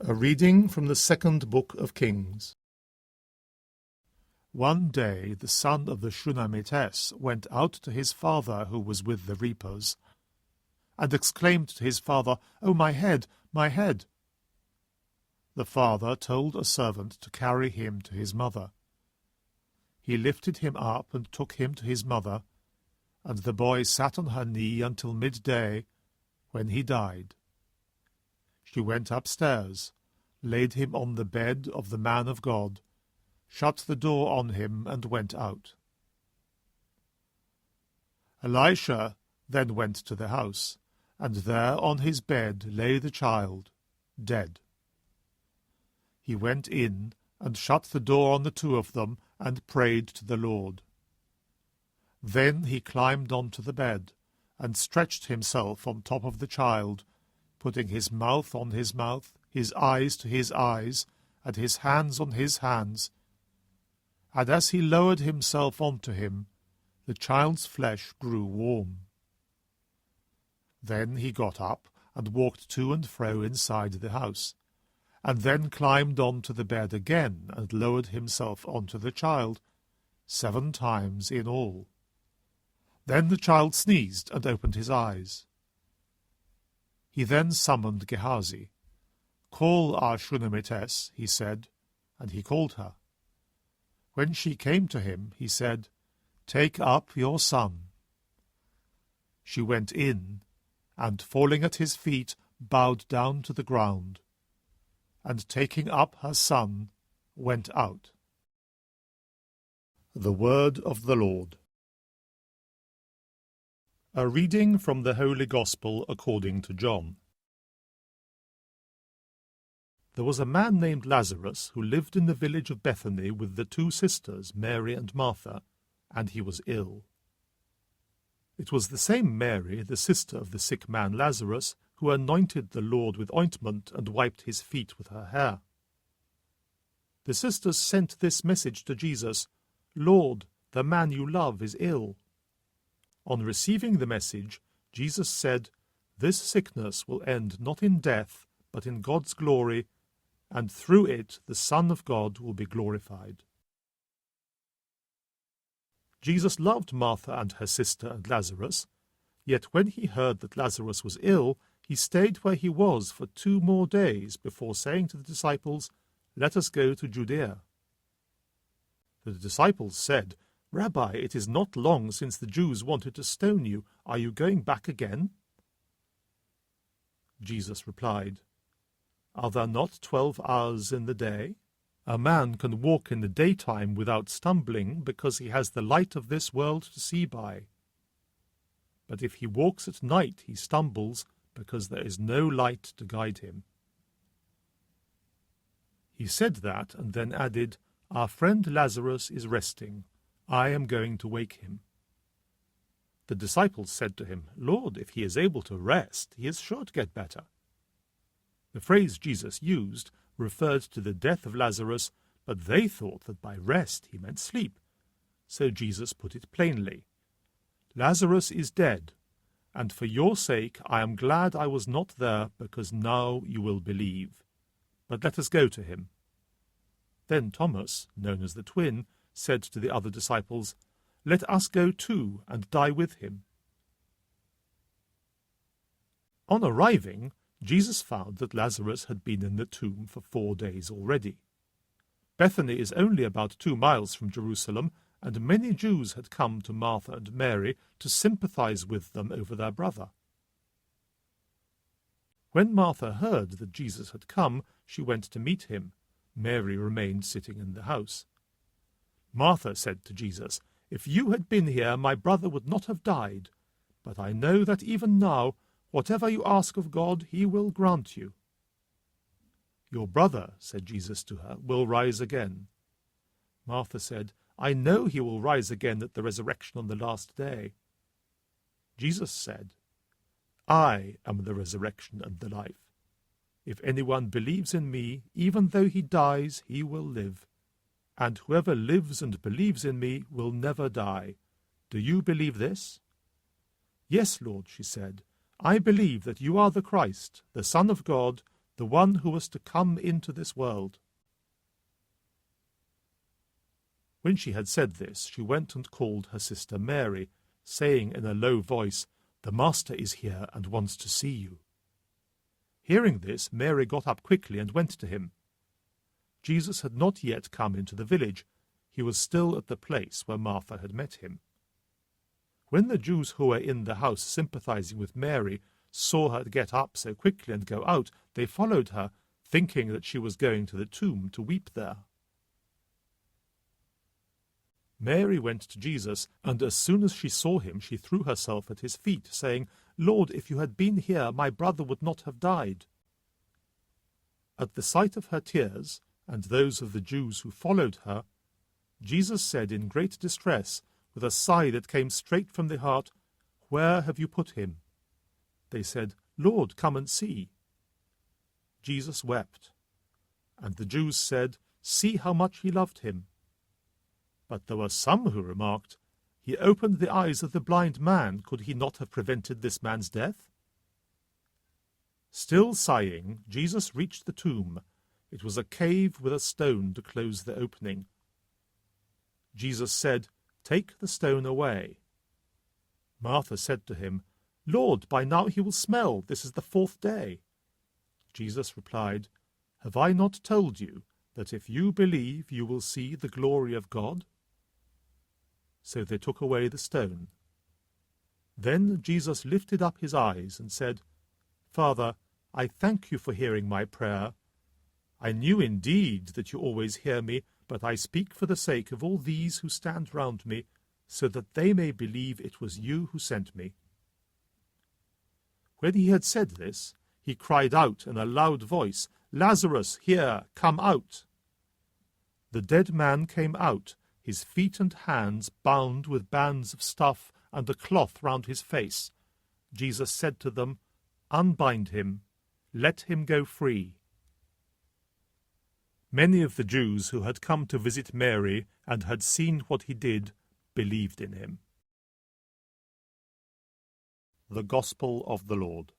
A reading from the second book of Kings. One day the son of the Shunammite went out to his father who was with the reapers, and exclaimed to his father, "Oh, my head, my head!" The father told a servant to carry him to his mother. He lifted him up and took him to his mother, and the boy sat on her knee until midday, when he died. She went upstairs, laid him on the bed of the man of God, shut the door on him, and went out. Elisha then went to the house, and there on his bed lay the child, dead. He went in and shut the door on the two of them, and prayed to the Lord. Then he climbed onto the bed, and stretched himself on top of the child, putting his mouth on his mouth, his eyes to his eyes, and his hands on his hands. And as he lowered himself onto him, the child's flesh grew warm. Then he got up and walked to and fro inside the house, and then climbed onto the bed again and lowered himself onto the child, 7 times in all. Then the child sneezed and opened his eyes. He then summoned Gehazi. "Call our Shunammite," he said, and he called her. When she came to him, he said, "Take up your son." She went in, and falling at his feet, bowed down to the ground, and taking up her son, went out. The Word of the Lord. A reading from the Holy Gospel according to John. There was a man named Lazarus who lived in the village of Bethany with the 2 sisters, Mary and Martha, and he was ill. It was the same Mary, the sister of the sick man Lazarus, who anointed the Lord with ointment and wiped his feet with her hair. The sisters sent this message to Jesus, "Lord, the man you love is ill." On receiving the message, Jesus said, "This sickness will end not in death, but in God's glory, and through it the Son of God will be glorified." Jesus loved Martha and her sister and Lazarus, yet when he heard that Lazarus was ill, he stayed where he was for 2 more days before saying to the disciples, "Let us go to Judea." The disciples said, "Rabbi, it is not long since the Jews wanted to stone you. Are you going back again?" Jesus replied, "Are there not 12 hours in the day? A man can walk in the daytime without stumbling because he has the light of this world to see by. But if he walks at night, he stumbles because there is no light to guide him." He said that and then added, "Our friend Lazarus is resting. I am going to wake him." The disciples said to him, "Lord, if he is able to rest, he is sure to get better." The phrase Jesus used referred to the death of Lazarus, but they thought that by rest he meant sleep. So Jesus put it plainly, "Lazarus is dead, and for your sake I am glad I was not there, because now you will believe. But let us go to him." Then Thomas, known as the twin, said to the other disciples, "Let us go too and die with him." On arriving, Jesus found that Lazarus had been in the tomb for 4 days already. Bethany is only about 2 miles from Jerusalem, and many Jews had come to Martha and Mary to sympathize with them over their brother. When Martha heard that Jesus had come, she went to meet him. Mary remained sitting in the house. Martha said to Jesus, "If you had been here, my brother would not have died. But I know that even now, whatever you ask of God, he will grant you." "Your brother," said Jesus to her, "will rise again." Martha said, "I know he will rise again at the resurrection on the last day." Jesus said, "I am the resurrection and the life. If anyone believes in me, even though he dies, he will live. And whoever lives and believes in me will never die. Do you believe this?" "Yes, Lord," she said. "I believe that you are the Christ, the Son of God, the one who was to come into this world." When she had said this, she went and called her sister Mary, saying in a low voice, "The Master is here and wants to see you." Hearing this, Mary got up quickly and went to him. Jesus had not yet come into the village. He was still at the place where Martha had met him. When the Jews who were in the house sympathizing with Mary saw her get up so quickly and go out, they followed her, thinking that she was going to the tomb to weep there. Mary went to Jesus, and as soon as she saw him, she threw herself at his feet, saying, "Lord, if you had been here, my brother would not have died." At the sight of her tears, and those of the Jews who followed her, Jesus said in great distress, with a sigh that came straight from the heart, "Where have you put him?" They said, "Lord, come and see." Jesus wept, and the Jews said, "See how much he loved him." But there were some who remarked, "He opened the eyes of the blind man. Could he not have prevented this man's death?" Still sighing, Jesus reached the tomb. It was a cave with a stone to close the opening. Jesus said, "Take the stone away." Martha said to him, "Lord, by now he will smell. This is the 4th day." Jesus replied, "Have I not told you that if you believe you will see the glory of God?" So they took away the stone. Then Jesus lifted up his eyes and said, "Father, I thank you for hearing my prayer. I knew indeed that you always hear me, but I speak for the sake of all these who stand round me, so that they may believe it was you who sent me." When he had said this, he cried out in a loud voice, "Lazarus, here, come out!" The dead man came out, his feet and hands bound with bands of stuff and a cloth round his face. Jesus said to them, "Unbind him, let him go free." Many of the Jews who had come to visit Mary and had seen what he did believed in him. The Gospel of the Lord.